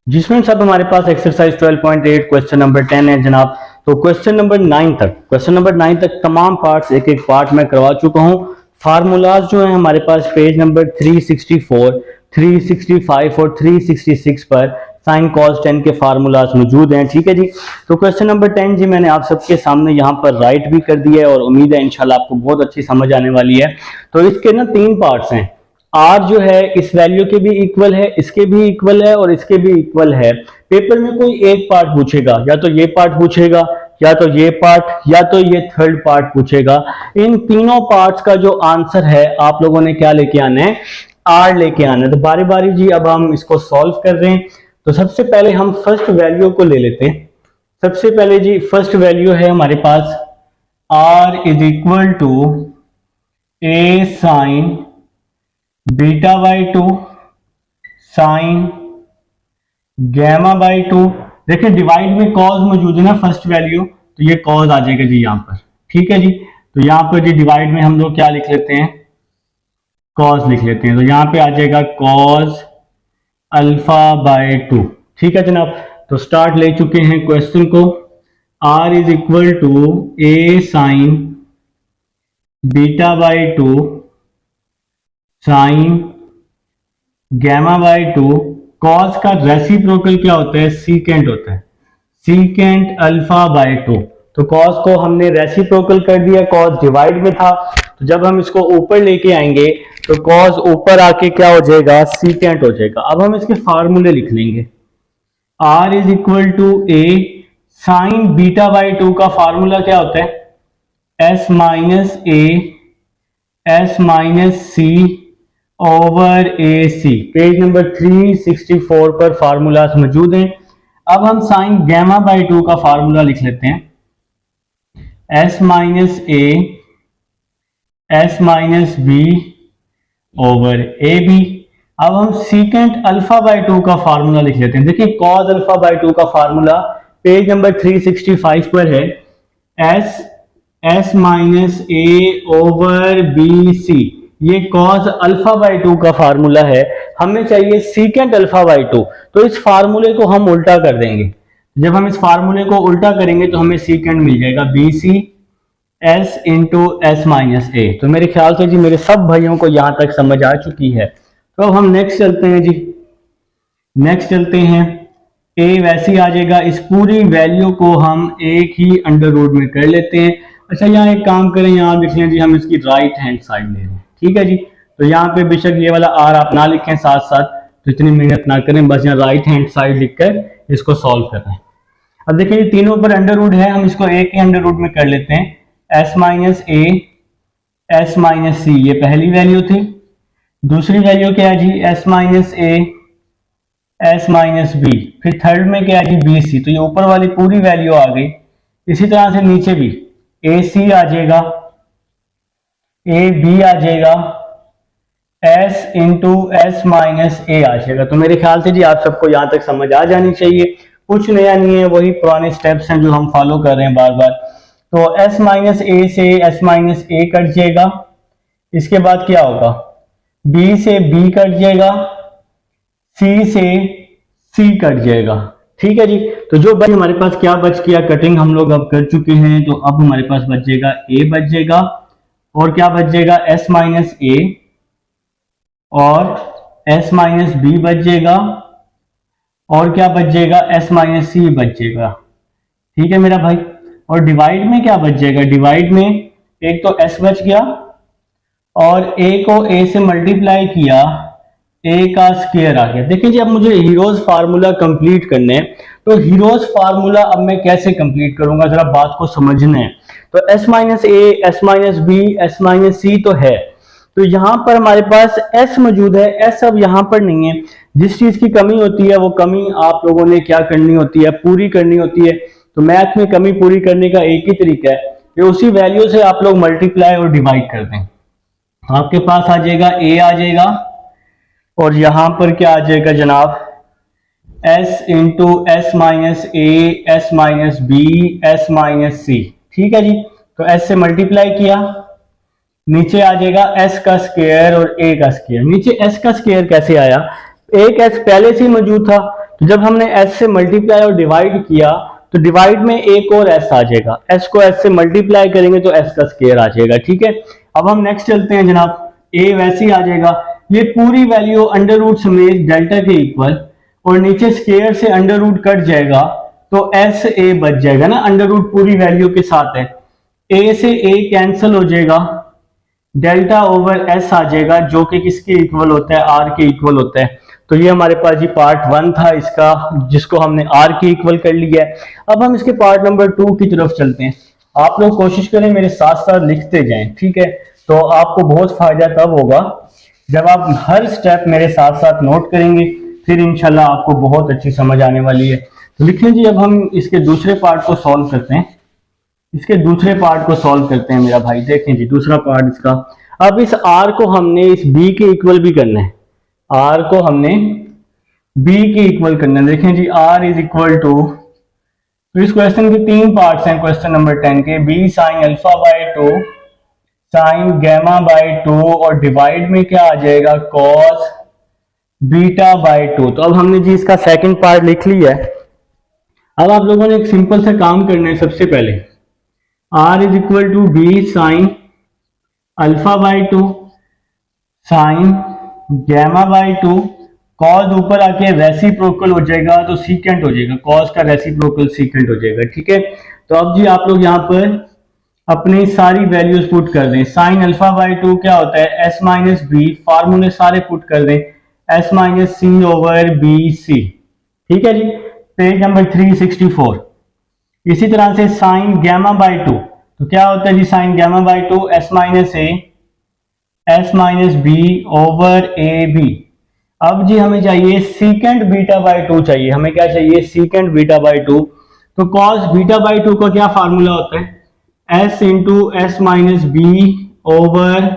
जिसमें सब हमारे पास एक्सरसाइज 12.8 क्वेश्चन नंबर 10 है जनाब। तो क्वेश्चन नंबर 9 तक तमाम पार्ट्स एक एक पार्ट में करवा चुका हूं। फार्मूलाज जो है हमारे पास पेज नंबर 364, 365 और 366 पर साइन कॉस 10 के फार्मूलाज मौजूद हैं। ठीक है जी। तो क्वेश्चन नंबर 10 जी मैंने आप सबके सामने यहाँ पर राइट भी कर दिया है और उम्मीद है इंशाल्लाह आपको बहुत अच्छी समझ आने वाली है। तो इसके ना तीन पार्ट्स हैं। आर जो है इस वैल्यू के भी इक्वल है, इसके भी इक्वल है और इसके भी इक्वल है। पेपर में कोई एक पार्ट पूछेगा, या तो ये पार्ट पूछेगा, या तो ये पार्ट, या तो ये थर्ड पार्ट पूछेगा। इन तीनों पार्ट्स का जो आंसर है आप लोगों ने क्या लेके आना है, आर लेके आना है। तो बारी बारी जी अब हम इसको सॉल्व कर रहे हैं। तो सबसे पहले हम फर्स्ट वैल्यू को ले लेते हैं। सबसे पहले जी फर्स्ट वैल्यू है हमारे पास R is equal to A sine beta by 2 sine gamma by 2। देखिए डिवाइड में कॉज मौजूद है ना फर्स्ट वैल्यू, तो ये कॉज आ जाएगा जी यहाँ पर। ठीक है जी। तो यहाँ पर जी डिवाइड में हम लोग क्या लिख लेते हैं, कॉज लिख लेते हैं। तो यहाँ पे आ जाएगा कॉज अल्फा बाय 2। ठीक है जनाब। तो स्टार्ट ले चुके हैं क्वेश्चन को। R is equal to A sine beta by 2 sine gamma by 2। Cos का रेसिप्रोकल क्या होता है, सीकेंट होता है, सीकेंट अल्फा बाई 2। तो कॉस को हमने रेसिप्रोकल कर दिया, कॉस डिवाइड में था, तो जब हम इसको ऊपर लेके आएंगे तो कॉस ऊपर आके क्या हो जाएगा, सीकेंट हो जाएगा। अब हम इसके फार्मूले लिख लेंगे। R is equal to A sine beta by 2 का फार्मूला क्या होता है, S minus A S minus C over A C. Page number 364 पर फार्मूलाज मौजूद हैं। अब हम साइन गैमा बाई 2 का फार्मूला लिख लेते हैं, S minus A S minus B over A B. अब हम सीकेंट अल्फा बाई 2 का फार्मूला लिख लेते हैं। देखिए कॉज अल्फा बाई 2 का फार्मूला पेज नंबर 365 पर है, एस माइनस ए ओवर बी सी। ये कॉस अल्फा बाई 2 का फार्मूला है, हमें चाहिए सीकेंट अल्फा बाई 2। तो इस फार्मूले को हम उल्टा कर देंगे। जब हम इस फार्मूले को उल्टा करेंगे तो हमें सीकेंट मिल जाएगा b c s into S minus a. तो मेरे ख्याल से जी मेरे सब भाइयों को यहां तक समझ आ चुकी है। तो अब हम नेक्स्ट चलते हैं जी। नेक्स्ट चलते हैं, ए वैसे ही आ जाएगा। इस पूरी वैल्यू को हम एक ही अंडर रूट में कर लेते हैं। अच्छा यहाँ एक काम करें, यहाँ देख लें जी हम इसकी राइट हैंड साइड ले रहे हैं। ठीक है जी। तो यहाँ पे बेशक ये वाला आर आप ना लिखें साथ साथ, तो इतनी मेहनत ना करें, बस यहाँ राइट हैंड साइड लिखकर इसको सॉल्व कर रहे हैं। अब देखिए ये तीनों पर अंडर रूट है, हम इसको एक ही अंडर रूट में कर लेते हैं। S minus A S minus c ये पहली वैल्यू थी। दूसरी वैल्यू क्या है जी, s minus A S minus b. फिर थर्ड में क्या है जी, बी सी। तो ये ऊपर वाली पूरी वैल्यू आ गई। इसी तरह से नीचे भी ए सी आ जाएगा, ए बी आ जाएगा, S into S minus a आ जाएगा। तो मेरे ख्याल से जी आप सबको यहां तक समझ आ जानी चाहिए, कुछ नया नहीं है, वही पुराने स्टेप्स हैं जो हम फॉलो कर रहे हैं बार बार। तो एस माइनस ए से एस माइनस ए कट जाएगा। इसके बाद क्या होगा, बी से बी कट जाएगा, सी से सी कट जाएगा। ठीक है जी। तो जो बच हमारे पास क्या बच गया, कटिंग हम लोग अब कर चुके हैं। तो अब हमारे पास बच जाएगा ए बच जाएगा, और क्या बच जाएगा, एस माइनस ए और एस माइनस बी बच जाएगा, और क्या बच जाएगा, एस माइनस सी बच जाएगा। ठीक है मेरा भाई। और डिवाइड में क्या बच जाएगा, डिवाइड में एक तो एस बच गया, और ए को ए से मल्टीप्लाई किया, ए का स्क्वायर आ गया। देखिए जी अब मुझे हीरोज फार्मूला कंप्लीट करने हैं। तो हीरोज फार्मूला अब मैं कैसे कंप्लीट करूंगा, जरा बात को समझना है। तो s minus A S minus B S minus c तो है, तो यहां पर हमारे पास एस मौजूद है, एस अब यहां पर नहीं है। जिस चीज की कमी होती है वो कमी आप लोगों ने क्या करनी होती है, पूरी करनी होती है। तो मैथ में कमी पूरी करने का एक ही तरीका है कि उसी वैल्यू से आप लोग मल्टीप्लाई और डिवाइड कर दें। आपके पास आ जाएगा ए आ जाएगा, और यहां पर क्या आ जाएगा जनाब, s into S minus A S minus B S minus c. ठीक है जी। तो एस से मल्टीप्लाई किया, नीचे आ जाएगा एस का स्क्वायर और ए का स्क्वायर। नीचे एस का स्क्वायर कैसे आया, एक एस पहले से मौजूद था, तो जब हमने s से मल्टीप्लाई और डिवाइड किया तो डिवाइड में एक और s आ जाएगा, s को s से मल्टीप्लाई करेंगे तो s का स्क्वायर आ जाएगा। ठीक है, अब हम नेक्स्ट चलते हैं जनाब, a वैसे ही आ जाएगा, ये पूरी वैल्यू अंडर रूट समेत डेल्टा के इक्वल और नीचे स्क्वायर से अंडर रूट कट जाएगा तो एस ए बच जाएगा ना, अंडर रूट पूरी वैल्यू के साथ है, a से a कैंसिल हो जाएगा, डेल्टा ओवर s आ जाएगा जो कि किसके इक्वल होता है, r के इक्वल होता है। तो ये हमारे पास जी पार्ट 1 था इसका, जिसको हमने r के इक्वल कर लिया है। अब हम इसके पार्ट नंबर 2 की तरफ चलते हैं। आप लोग कोशिश करें मेरे साथ साथ लिखते जाएं, ठीक है, तो आपको बहुत फायदा तब होगा जब आप हर स्टेप मेरे साथ साथ नोट करेंगे, फिर इंशाल्लाह आपको बहुत अच्छी समझ आने वाली है। तो लिख लीजिए, अब हम इसके दूसरे पार्ट को सॉल्व करते हैं, इसके दूसरे पार्ट को सॉल्व करते हैं मेरा भाई। देखें जी दूसरा पार्ट इसका, अब इस r को हमने इस b के इक्वल भी करना है, r को हमने b के इक्वल करना है। देखें जी r इज इक्वल टू, तो इस क्वेश्चन के 3 पार्ट्स हैं क्वेश्चन नंबर 10 के, b sine alpha by 2 sine gamma by 2 और डिवाइड में क्या आ जाएगा कॉस बीटा बाय 2। तो अब हमने जी इसका सेकंड पार्ट लिख लिया है। अब आप लोगों ने एक सिंपल सा काम करना है, सबसे पहले r is equal to B sine alpha by 2 sine gamma by 2, cos ऊपर आके रेसिप्रोकल हो जाएगा तो सीकेंट हो जाएगा, कॉस का रेसिप्रोकल सीकेंट हो जाएगा। ठीक है, तो अब जी आप लोग यहाँ पर अपनी सारी वैल्यूज पुट कर दें। साइन अल्फा बाय 2 क्या होता है, s माइनस बी, फार्मूले सारे पुट कर दें, s माइनस सी ओवर बी सी। ठीक है जी, पेज नंबर 364। इसी तरह से साइन गैमा बाय 2, तो क्या होता है जी sine gamma by 2, s minus A S minus B over A B. अब जी हमें चाहिए सीकेंट बीटा बाय 2 चाहिए, हमें क्या चाहिए सीकेंट बीटा बाय 2। तो कॉस बीटा बाय 2 का क्या फार्मूला होता है, s into S minus B over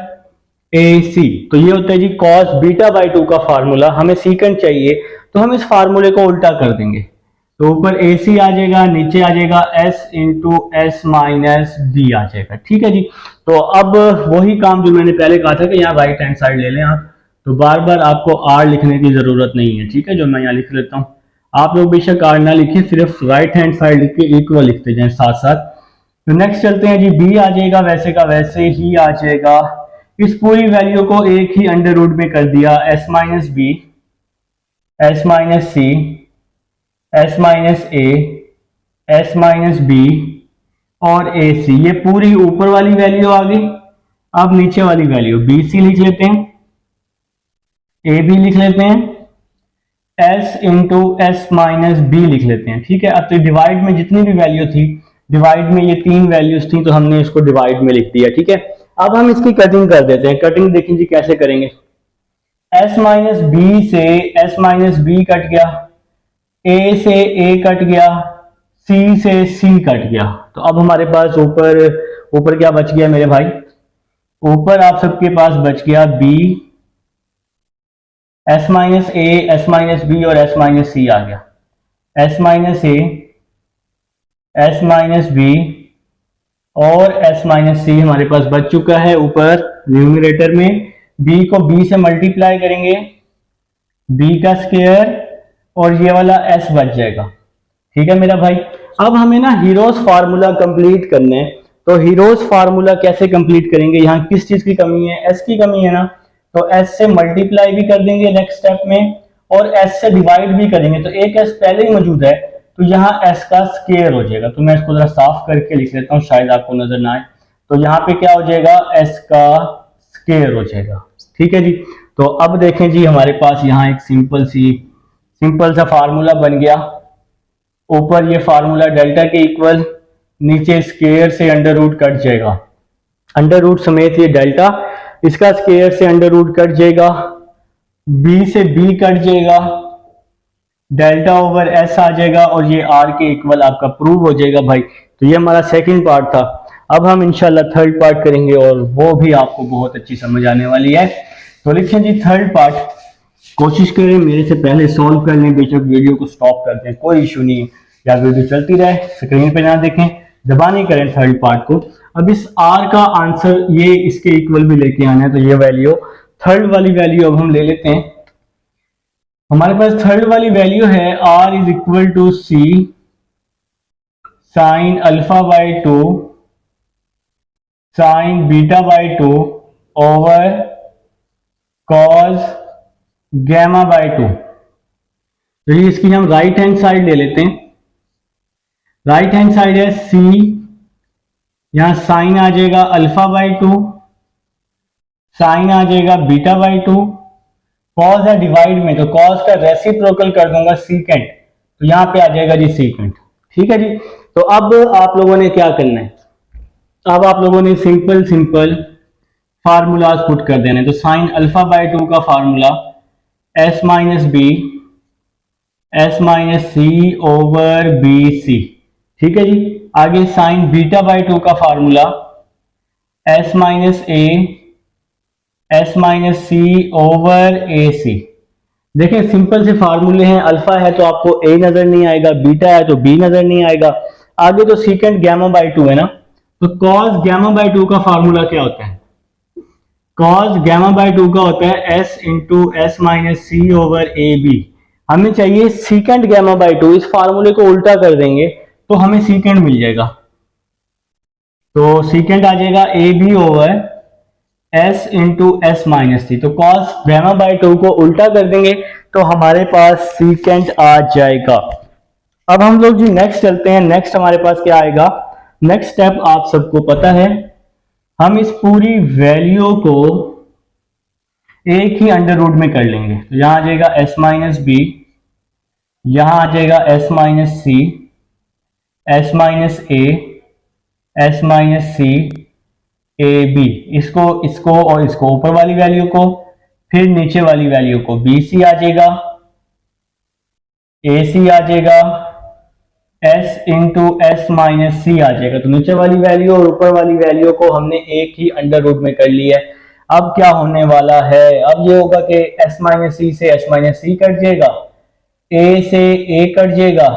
ए सी। तो ये होता है जी कॉस बीटा बाय 2 का फार्मूला। हमें सीकेंट चाहिए तो हम इस फार्मूले को उल्टा कर देंगे, तो ऊपर ए सी आ जाएगा, नीचे आ जाएगा s into S minus b आ जाएगा। ठीक है जी, तो अब वही काम जो मैंने पहले कहा था कि यहाँ राइट हैंड साइड ले लें आप, तो बार बार आपको r लिखने की जरूरत नहीं है। ठीक है, जो मैं यहाँ लिख लेता हूँ, आप लोग बेशक r ना लिखिए, सिर्फ राइट हैंड साइड लिख के इक्वल लिखते जाएं साथ साथ। तो नेक्स्ट चलते हैं जी, b आ जाएगा वैसे का वैसे ही आ जाएगा, इस पूरी वैल्यू को एक ही अंडर रूट में कर दिया, s minus B S minus C S minus A S minus B और ए सी, ये पूरी ऊपर वाली वैल्यू आ गई। अब नीचे वाली वैल्यू बी सी लिख लेते हैं, ए बी लिख लेते हैं, S into S minus B लिख लेते हैं। ठीक है, अब तो डिवाइड में जितनी भी वैल्यू थी, डिवाइड में ये 3 वैल्यूज थी तो हमने इसको डिवाइड में लिख दिया। ठीक है, अब हम इसकी कटिंग कर देते हैं। कटिंग देखें जी कैसे करेंगे, एस माइनस बी से एस माइनस बी कट गया, ए से ए कट गया, सी से सी कट गया। तो अब हमारे पास ऊपर क्या बच गया मेरे भाई, ऊपर आप सबके पास बच गया B, S minus A S minus B और एस माइनस सी आ गया, S minus A S minus B और एस माइनस सी हमारे पास बच चुका है ऊपर न्यूमरेटर में। बी को बी से मल्टीप्लाई करेंगे, बी का स्क्वायर और ये वाला s बच जाएगा। ठीक है मेरा भाई, अब हमें ना हीरोज फार्मूला कंप्लीट करना है। तो हीरोज फार्मूला कैसे कंप्लीट करेंगे, यहाँ किस चीज की कमी है, s की कमी है ना, तो s से मल्टीप्लाई भी कर देंगे नेक्स्ट स्टेप में और s से डिवाइड भी करेंगे। तो एक s पहले ही मौजूद है तो यहाँ s का स्क्वायर हो जाएगा। तो मैं इसको जरा साफ करके लिख लेता हूँ, शायद आपको नजर ना आए। तो यहाँ पे क्या हो जाएगा, s का स्क्वायर हो जाएगा। ठीक है जी, तो अब देखें जी हमारे पास यहाँ एक सिंपल सा फार्मूला बन गया। ऊपर ये फार्मूला डेल्टा के इक्वल, नीचे स्क्वायर से अंडर रूट कट जाएगा, अंडर रूट समेत ये डेल्टा, इसका स्क्वायर से अंडर रूट कट जाएगा, b से b कट जाएगा, डेल्टा ओवर s आ जाएगा और ये r के इक्वल आपका प्रूव हो जाएगा भाई। तो ये हमारा सेकंड पार्ट था। अब हम इंशाल्लाह थर्ड पार्ट करेंगे और वो भी आपको बहुत अच्छी समझ आने वाली है। तो लिखें जी थर्ड पार्ट, कोशिश करें मेरे से पहले सॉल्व कर लें, बेशक वीडियो को स्टॉप कर दें, कोई इशू नहीं है, या वीडियो चलती रहे, स्क्रीन पे ना देखें, दबा नहीं करें थर्ड पार्ट को। अब इस r का आंसर ये इसके इक्वल भी लेके आना है, तो ये वैल्यू थर्ड वाली वैल्यू अब हम ले लेते हैं। हमारे पास थर्ड वाली वैल्यू है r is equal to C sine alpha by two sine beta by two over cos gamma by two. तो ये इसकी हम राइट हैंड साइड ले लेते हैं। राइट हैंड साइड है सी, यहां साइन आ जाएगा अल्फा बाई टू, साइन आ जाएगा बीटा बाई टू, कॉस है डिवाइड में तो कॉस का रेसिप्रोकल कर दूंगा सीकेंट, तो यहां पे आ जाएगा जी सीकेंट। ठीक है जी। तो अब आप लोगों ने क्या करना है, अब आप लोगों ने सिंपल सिंपल फार्मूलाज पुट कर देने। तो साइन अल्फा बाई टू का formula s minus B S minus सी ओवर बी सी। ठीक है जी। आगे साइन बीटा बाई टू का formula s minus A S minus C over A c. देखिए सिंपल से फार्मूले हैं, अल्फा है तो आपको ए नजर नहीं आएगा, बीटा है तो बी नजर नहीं आएगा, आगे तो सीकेंट गैमा बाई टू है ना। तो कॉस गैमा बाई टू का फार्मूला क्या होता है, कॉस गैमा बाई टू का होता है एस इंटू एस माइनस सी ओवर ए बी। हमें चाहिए सीकेंट गैमा बाई टू, इस फार्मूले को उल्टा कर देंगे तो हमें सीकेंट मिल जाएगा। तो सीकेंट आ जाएगा a b over s into S minus c. तो कॉस गैमा बाई टू को उल्टा कर देंगे तो हमारे पास सीकेंट आ जाएगा। अब हम लोग जी नेक्स्ट चलते हैं। नेक्स्ट हमारे पास क्या आएगा, नेक्स्ट स्टेप आप सबको पता है, हम इस पूरी वैल्यू को एक ही अंडर रूट में कर लेंगे। तो यहां आ जाएगा एस माइनस बी, यहां आ जाएगा S minus C, S minus A, S minus C, A B. इसको और इसको ऊपर वाली वैल्यू को, फिर नीचे वाली वैल्यू को, बी सी आ जाएगा, ए सी आ जाएगा, एस इंटू एस माइनस सी आ जाएगा। तो नीचे वाली वैल्यू और ऊपर वाली वैल्यू को हमने एक ही अंडर रूट में कर लिया है। अब क्या होने वाला है, अब ये होगा कि एस माइनस सी से एस माइनस सी कट जाएगा, ए से ए कट जाएगा,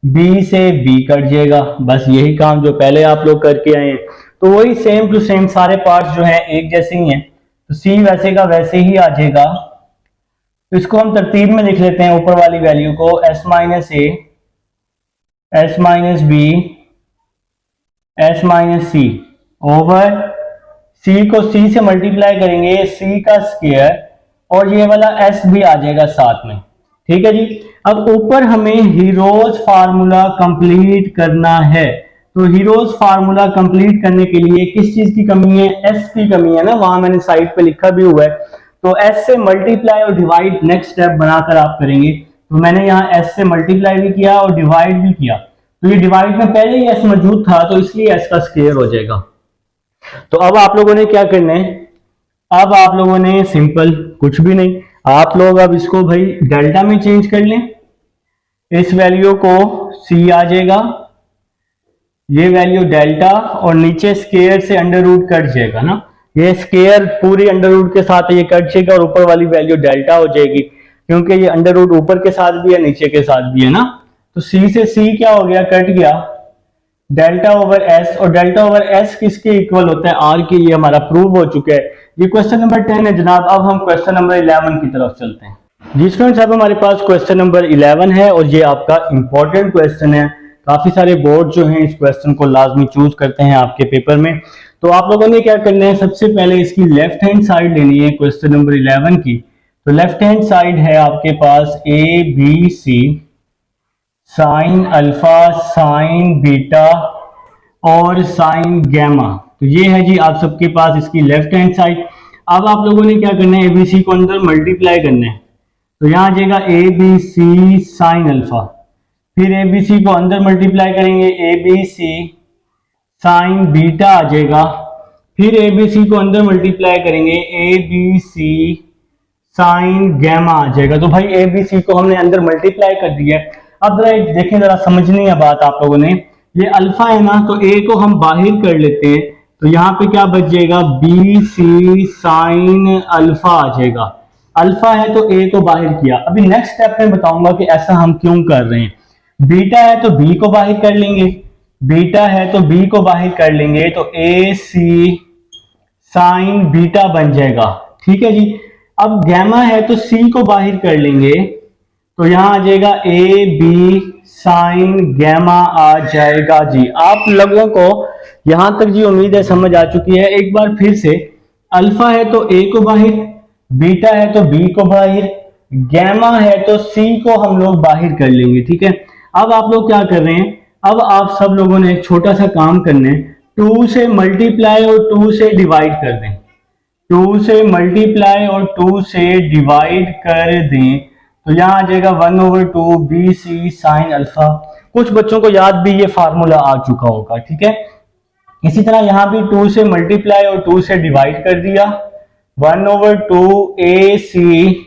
बी से बी कट जाएगा। बस यही काम जो पहले आप लोग करके आए हैं। तो वही सेम टू सेम सारे पार्ट्स जो हैं एक जैसे ही हैं, तो सी वैसे का वैसे ही आ जाएगा। तो इसको हम तरतीब में लिख लेते हैं, ऊपर वाली वैल्यू को एस माइनस ए, S minus B, S minus सी ओवर सी को सी से मल्टीप्लाई करेंगे, सी का स्क्वायर, और ये वाला एस भी आ जाएगा साथ में। ठीक है जी। अब ऊपर हमें हीरोज फार्मूला कंप्लीट करना है। तो हीरोज फार्मूला कंप्लीट करने के लिए किस चीज की कमी है, एस की कमी है ना, वहां मैंने साइड पे लिखा भी हुआ है। तो एस से मल्टीप्लाई और डिवाइड नेक्स्ट स्टेप बनाकर आप करेंगे। तो मैंने यहाँ एस से मल्टीप्लाई भी किया और डिवाइड भी किया। तो ये डिवाइड में पहले ही एस मौजूद था तो इसलिए एस का स्क्वायर हो जाएगा। तो अब आप लोगों ने क्या करना है, अब आप लोगों ने सिंपल कुछ भी नहीं, आप लोग अब इसको भाई डेल्टा में चेंज कर लें। इस वैल्यू को सी आ जाएगा, ये वैल्यू डेल्टा, और नीचे स्क्वायर से अंडर रूट कट जाएगा ना, ये स्क्वायर पूरी अंडर रूट के साथ ये कट जाएगा और ऊपर वाली वैल्यू डेल्टा हो जाएगी, क्योंकि ये अंडर रूट ऊपर के साथ भी है नीचे के साथ भी है ना। तो सी से सी क्या हो गया, कट गया, डेल्टा ओवर एस, और डेल्टा ओवर एस किसके इक्वल होता है, आर के। ये हमारा प्रूव हो चुका है। ये क्वेश्चन नंबर 10 है जनाब। अब हम क्वेश्चन नंबर 11 की तरफ चलते हैं। जी स्टूडेंट्स, अब हमारे पास क्वेश्चन नंबर 11 है और ये आपका इंपॉर्टेंट क्वेश्चन है। काफी सारे बोर्ड जो हैं इस क्वेश्चन को लाजमी चूज करते हैं आपके पेपर में। तो आप लोगों ने क्या करना है, सबसे पहले इसकी लेफ्ट हैंड साइड लेनी है क्वेश्चन नंबर 11 की। तो लेफ्ट हैंड साइड है आपके पास a b C, sine alpha, sine beta और साइन गैमा। तो ये है जी आप सबके पास इसकी लेफ्ट हैंड साइड। अब आप लोगों ने क्या करना है, एबीसी को अंदर मल्टीप्लाई करना है। तो यहां आ जाएगा a b C sine alpha, फिर एबीसी को अंदर मल्टीप्लाई करेंगे, a b C sine beta आ जाएगा, फिर एबीसी को अंदर मल्टीप्लाई करेंगे, a b C sine gamma आ जाएगा। तो भाई एबीसी को हमने अंदर मल्टीप्लाई कर दिया। अब जरा देखें, जरा समझनी है बात आप लोगों ने। ये अल्फा है ना, तो ए को हम बाहर कर लेते हैं, तो यहाँ पे क्या बच जाएगा, बी सी साइन अल्फा आ जाएगा। अल्फा है तो ए को बाहर किया। अभी नेक्स्ट स्टेप में बताऊंगा कि ऐसा हम क्यों कर रहे हैं। बीटा है तो बी को बाहर कर लेंगे, बीटा है तो बी को बाहर कर लेंगे, तो ए सी साइन बीटा बन जाएगा। ठीक है जी। अब गैमा है तो सी को बाहर कर लेंगे, तो यहाँ आ जाएगा ए बी साइन गैमा आ जाएगा जी। आप लोगों को यहां तक जी उम्मीद है समझ आ चुकी है। एक बार फिर से, अल्फा है तो ए को बाहर, बीटा है तो बी को बाहर, गैमा है तो सी को हम लोग बाहर कर लेंगे, ठीक है। अब आप लोग क्या कर रहे हैं, अब आप सब लोगों ने एक छोटा सा काम करना है, 2 से मल्टीप्लाई और 2 से डिवाइड कर दें। 2 से मल्टीप्लाई और 2 से डिवाइड कर दें तो यहां आ जाएगा 1/2 बी सी साइन अल्फा। कुछ बच्चों को याद भी ये फार्मूला आ चुका होगा, ठीक है। इसी तरह यहां भी 2 से मल्टीप्लाई और 2 से डिवाइड कर दिया, 1/2 ए सी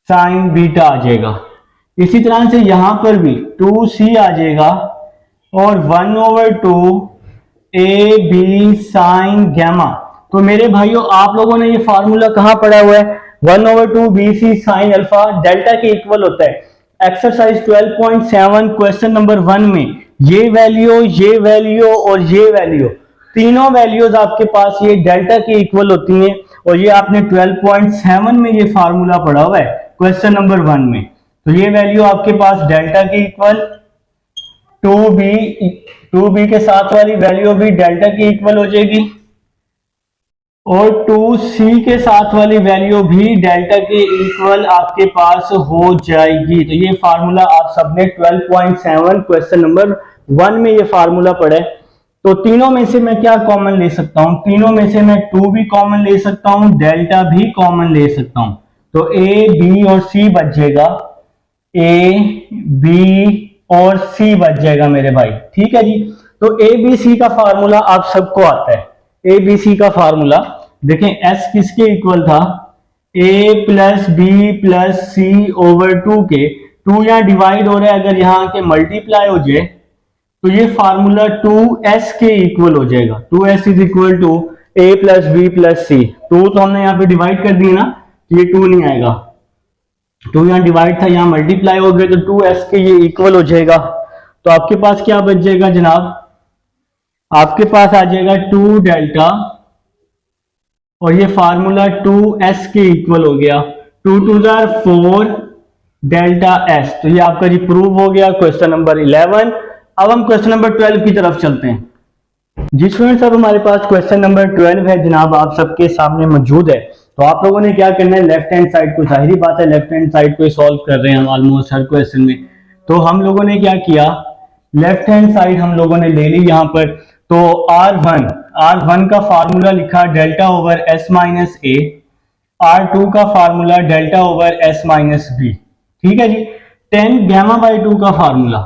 साइन बीटा आ जाएगा। इसी तरह से यहां पर भी 2c आ जाएगा और 1/2 ए बी साइन गैमा। तो मेरे भाइयों आप लोगों ने ये फार्मूला कहां पढ़ा हुआ है, 1/2 बी सी साइन अल्फा डेल्टा के इक्वल होता है। एक्सरसाइज 12.7 क्वेश्चन नंबर 1 में ये वैल्यू और ये वैल्यू, तीनों वैल्यूज आपके पास ये डेल्टा के इक्वल होती हैं। और ये आपने 12.7 में ये फार्मूला पढ़ा हुआ है क्वेश्चन नंबर 1 में। तो ये वैल्यू आपके पास डेल्टा के इक्वल, 2b के साथ वाली वैल्यू भी डेल्टा की इक्वल हो जाएगी और 2c के साथ वाली वैल्यू भी डेल्टा के इक्वल आपके पास हो जाएगी। तो ये फार्मूला आप सबने 12.7 क्वेश्चन नंबर 1 में ये फार्मूला पढ़ा है। तो तीनों में से मैं क्या कॉमन ले सकता हूं, तीनों में से मैं 2 भी कॉमन ले सकता हूं, डेल्टा भी कॉमन ले सकता हूं। तो ए बी और सी बच जाएगा, ए बी और सी बच जाएगा मेरे भाई, ठीक है जी। तो ए बी सी का फार्मूला आप सबको आता है। ए बी सी का फार्मूला देखें, एस किसके इक्वल था, ए plus B plus C over 2 के, 2 यहां डिवाइड हो रहा है, अगर यहां के मल्टीप्लाई हो जाए तो ये फार्मूला 2s के इक्वल हो जाएगा। 2s is equal to a plus B plus c. 2 तो हमने यहाँ पे डिवाइड कर दिया ना, ये 2 नहीं आएगा, 2 यहाँ डिवाइड था, यहाँ मल्टीप्लाई हो गया तो 2s के ये इक्वल हो जाएगा। तो आपके पास क्या बच जाएगा जनाब, आपके पास आ जाएगा 2 डेल्टा और ये फार्मूला 2s के इक्वल हो गया, 2 2 4 डेल्टा s। तो ये आपका जी प्रूव हो गया क्वेश्चन नंबर 11। अब हम क्वेश्चन नंबर 12 की तरफ चलते हैं। जी स्टूडेंट्स, अब हमारे पास क्वेश्चन नंबर 12 है जनाब, आप सबके सामने मौजूद है। तो आप लोगों ने क्या करना है, लेफ्ट हैंड साइड को, जाहिर बात है लेफ्ट हैंड साइड को सॉल्व कर रहे हैं हम ऑलमोस्ट हर क्वेश्चन में। तो हम लोगों ने क्या किया, लेफ्ट हैंड साइड हम लोगों ने ले ली यहाँ पर। तो R1 का फार्मूला लिखा delta over s minus A, R2 का formula delta over s minus B, ठीक है जी। 10 गैमा बाई 2 का फार्मूला,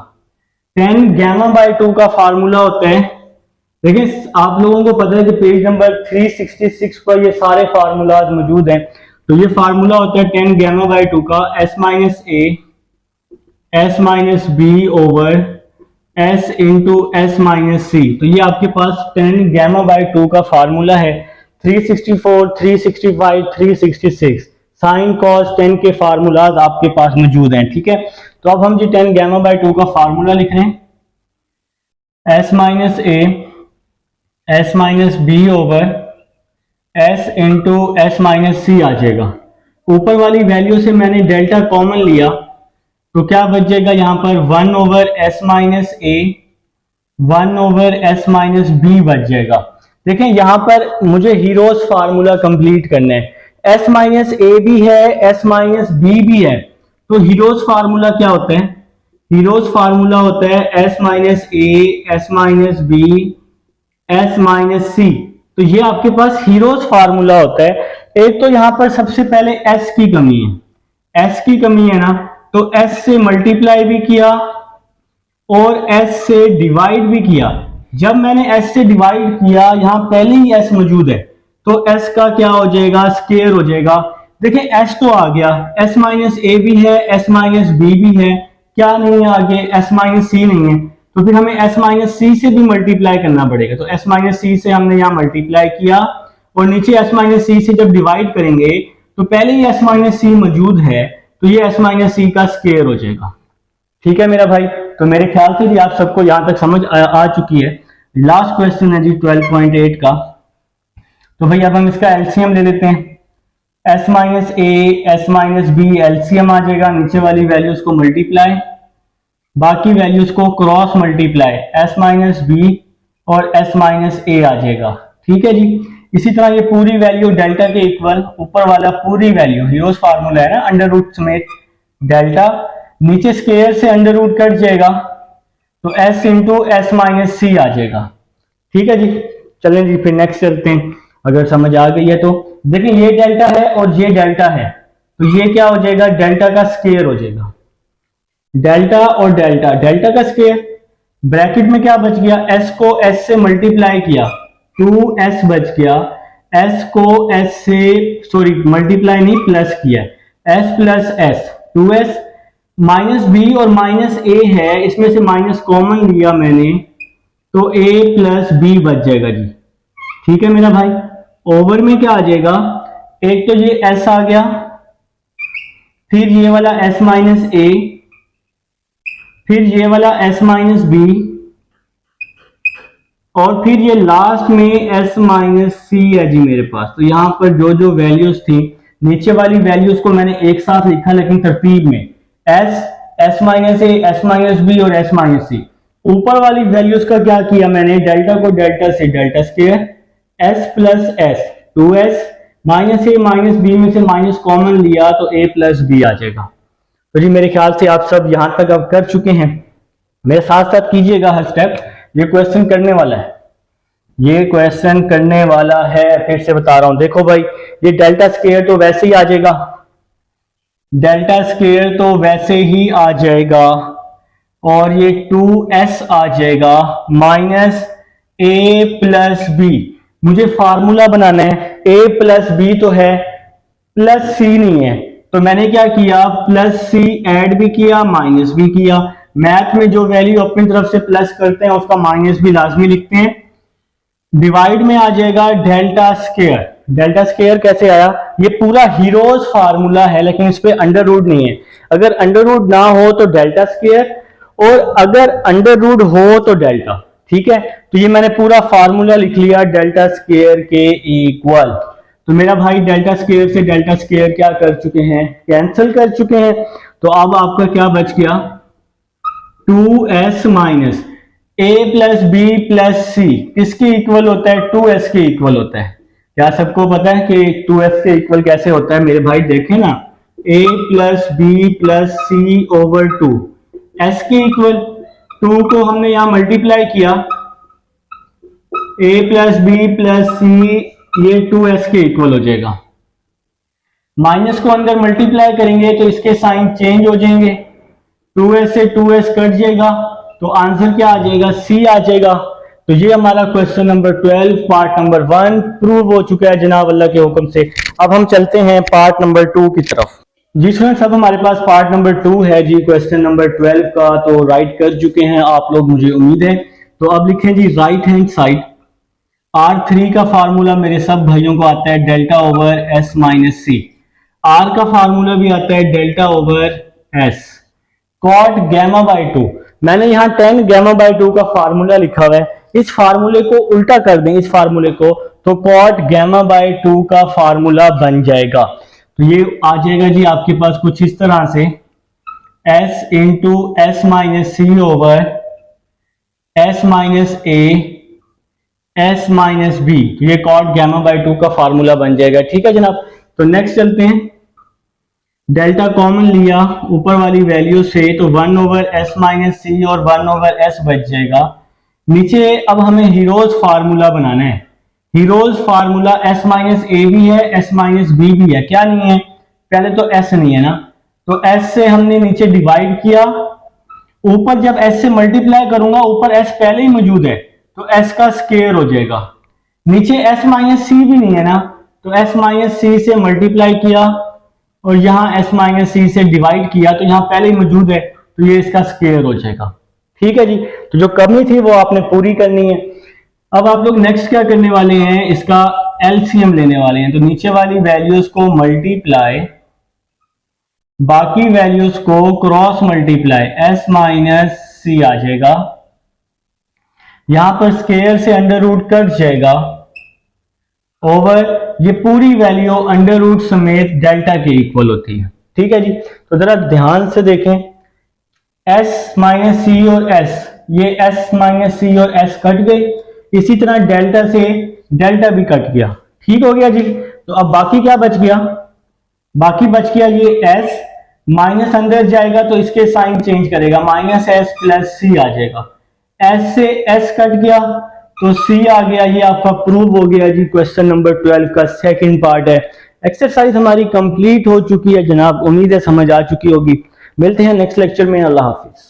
10 गैमा बाई 2 का फार्मूला होता है, देखिए आप लोगों को पता है कि पेज नंबर 366 पर ये सारे फार्मूलाज मौजूद हैं। तो ये फार्मूला होता है 10 गैमा बाई 2 का s minus a s minus B over s into s minus c. तो ये आपके पास 10 गैमा बाई 2 का फार्मूला है। 364, 365, 366 साइन कॉस 10 के फार्मूलाज आपके पास मौजूद हैं, ठीक है। तो अब हम जी 10 गैमा बाई 2 का फार्मूला लिख रहे हैं, s minus a s minus B over s into s minus सी आ जाएगा। ऊपर वाली वैल्यू से मैंने डेल्टा कॉमन लिया तो क्या बच जाएगा यहाँ पर 1 ओवर s माइनस ए, 1 ओवर s माइनस बी बच जाएगा। देखें यहाँ पर मुझे हीरोज फार्मूला कंप्लीट करना है, s माइनस ए भी है s माइनस बी भी है। तो हीरोज फार्मूला क्या होता है, हीरोज फार्मूला होता है s minus a, s minus b, s minus c. तो ये आपके पास हीरोज फार्मूला होता है। एक तो यहां पर सबसे पहले s की कमी है, s की कमी है ना, तो s से मल्टीप्लाई भी किया और s से डिवाइड भी किया। जब मैंने s से डिवाइड किया, यहां पहले ही s मौजूद है तो s का क्या हो जाएगा, स्क्वायर हो जाएगा। देखिए s तो आ गया, s माइनस ए भी है, s माइनस बी भी है, क्या नहीं है आगे, s माइनस सी नहीं है। तो फिर हमें s माइनस सी से भी मल्टीप्लाई करना पड़ेगा। तो s माइनस सी से हमने यहाँ मल्टीप्लाई किया और नीचे s माइनस सी से जब डिवाइड करेंगे तो पहले ही s माइनस सी मौजूद है तो ये s माइनस सी का स्क्वायर हो जाएगा, ठीक है मेरा भाई। तो मेरे ख्याल से जी आप सबको यहां तक समझ आ चुकी है। लास्ट क्वेश्चन है जी 12.8 का। तो भाई अब हम इसका एलसीएम ले लेते हैं। S minus A S minus b LCM आ जाएगा, नीचे वाली वैल्यूज को मल्टीप्लाई, बाकी वैल्यूज को cross multiply, s minus B और एस माइनस ए आ जाएगा। ठीक है जी। इसी तरह ये पूरी वैल्यू डेल्टा के इक्वल, ऊपर वाला पूरी वैल्यू हीरोज फार्मूला है ना, अंडर रूट समेत डेल्टा, नीचे स्क्वायर से अंडर रूट कट जाएगा तो एस इंटू एस माइनस सी आ जाएगा। ठीक है जी। चलें जी फिर नेक्स्ट चलते हैं, अगर समझ आ गई है तो। देखिए ये डेल्टा है और ये डेल्टा है, तो ये क्या हो जाएगा, डेल्टा का स्क्वायर हो जाएगा। डेल्टा और डेल्टा, डेल्टा का स्क्वायर, ब्रैकेट में क्या बच गया, एस को एस से मल्टीप्लाई किया, 2s बच गया, s को s से सॉरी मल्टीप्लाई नहीं प्लस किया, s plus s 2s, minus B और माइनस ए है, इसमें से माइनस कॉमन लिया मैंने तो a प्लस बी बच जाएगा जी। ठीक है मेरा भाई। ओवर में क्या आ जाएगा, एक तो ये s आ गया, फिर ये वाला s माइनस ए, फिर ये वाला s माइनस बी, और फिर ये लास्ट में s माइनस सी है जी मेरे पास। तो यहां पर जो जो वैल्यूज थी, नीचे वाली वैल्यूज को मैंने एक साथ लिखा लेकिन तरतीब में, s minus a, s minus B और s माइनस सी। ऊपर वाली वैल्यूज का क्या किया मैंने, डेल्टा को डेल्टा से delta square, s plus s 2s, minus a minus b में से माइनस कॉमन लिया तो a प्लस बी आ जाएगा। तो जी मेरे ख्याल से आप सब यहां तक अब कर चुके हैं, मेरे साथ साथ कीजिएगा हर स्टेप। ये क्वेश्चन करने वाला है, ये क्वेश्चन करने वाला है, फिर से बता रहा हूं। देखो भाई ये डेल्टा स्क्वायर तो वैसे ही आ जाएगा, डेल्टा स्क्वायर तो वैसे ही आ जाएगा, और ये 2s आ जाएगा माइनस a प्लस बी। मुझे फार्मूला बनाना है, a प्लस बी तो है, प्लस सी नहीं है, तो मैंने क्या किया, प्लस सी ऐड भी किया माइनस भी किया। मैथ में जो वैल्यू अपनी तरफ से प्लस करते हैं उसका माइनस भी लाजमी लिखते हैं। डिवाइड में आ जाएगा डेल्टा स्क्वायर। डेल्टा स्क्वायर कैसे आया, ये पूरा हीरोज फार्मूला है लेकिन इस पे अंडर रूट नहीं है। अगर अंडर रूट ना हो तो डेल्टा स्क्वायर, और अगर अंडर रूट हो तो डेल्टा। ठीक है, तो ये मैंने पूरा फार्मूला लिख लिया डेल्टा स्क्वायर के इक्वल। तो मेरा भाई डेल्टा स्क्वायर से डेल्टा स्क्वायर क्या कर चुके हैं, कैंसिल कर चुके हैं। तो अब आपका क्या बच गया, 2s minus a plus B plus c किसके इक्वल होता है, 2s के इक्वल होता है। क्या सबको पता है कि 2s के इक्वल कैसे होता है मेरे भाई, देखें ना, a plus B plus C over 2, s के इक्वल 2 को हमने यहां मल्टीप्लाई किया, a plus B plus C, ये 2s के इक्वल हो जाएगा। माइनस को अंदर मल्टीप्लाई करेंगे तो इसके साइन चेंज हो जाएंगे, 2s से 2s कट जाएगा तो आंसर क्या आ जाएगा, c आ जाएगा। तो ये हमारा question number 12 part number 1 prove हो चुका है जनाब अल्लाह के हुक्म से। अब हम चलते हैं पार्ट नंबर 2 की तरफ। जी स्टूडेंट्स, अब हमारे पास पार्ट नंबर 2 है जी क्वेश्चन नंबर 12 का, तो राइट कर चुके हैं आप लोग, मुझे उम्मीद है। तो अब लिखें जी राइट हैंड साइड, R3 का फार्मूला मेरे सब भाइयों को आता है delta over s minus C, R का फार्मूला भी आता है delta over s, cot gamma by 2, मैंने यहाँ 10 गैमा बाई 2 का फार्मूला लिखा हुआ है, इस फार्मूले को उल्टा कर दें इस फार्मूले को, तो कॉट गैमा बाई 2 का फार्मूला बन जाएगा। तो ये आ जाएगा जी आपके पास कुछ इस तरह से, s into S minus C over s minus a s minus B, तो ये कॉट गैमा बाई 2 का फार्मूला बन जाएगा। ठीक है जनाब, तो नेक्स्ट चलते हैं। डेल्टा कॉमन लिया ऊपर वाली वैल्यू से, तो 1 ओवर s माइनस सी और 1 ओवर s बच जाएगा। नीचे अब हमें हीरोज फार्मूला बनाना है, हीरोज फार्मूला s माइनस ए भी है, s माइनस बी भी है, क्या नहीं है, पहले तो s नहीं है ना, तो s से हमने नीचे डिवाइड किया, ऊपर जब s से मल्टीप्लाई करूंगा ऊपर s पहले ही मौजूद है तो s का स्क्वायर हो जाएगा, नीचे s माइनस सी भी नहीं है ना, तो s माइनस सी से मल्टीप्लाई किया और यहाँ s माइनस सी से डिवाइड किया, तो यहाँ पहले ही मौजूद है तो ये इसका स्क्वायर हो जाएगा। ठीक है जी, तो जो कमी थी वो आपने पूरी करनी है। अब आप लोग नेक्स्ट क्या करने वाले हैं, इसका एलसीएम लेने वाले हैं। तो नीचे वाली वैल्यूज को मल्टीप्लाई, बाकी वैल्यूज को क्रॉस मल्टीप्लाई, s माइनस सी आ जाएगा, यहां पर स्क्वायर से अंडर रूट कट जाएगा, ओवर ये पूरी वैल्यू अंडर रूट समेत डेल्टा के इक्वल होती है। ठीक है जी, तो जरा ध्यान से देखें, s माइनस सी और s, ये s माइनस सी और s कट गए, इसी तरह डेल्टा से डेल्टा भी कट गया। ठीक हो गया जी। तो अब बाकी क्या बच गया, बाकी बच गया ये s, माइनस अंदर जाएगा तो इसके साइन चेंज करेगा, माइनस s प्लस सी आ जाएगा, s से s कट गया तो c आ गया। ये आपका प्रूव हो गया जी। क्वेश्चन नंबर 12 का सेकंड पार्ट है। एक्सरसाइज हमारी कंप्लीट हो चुकी है जनाब, उम्मीद है समझ आ चुकी होगी। मिलते हैं नेक्स्ट लेक्चर में। अल्लाह हाफिज।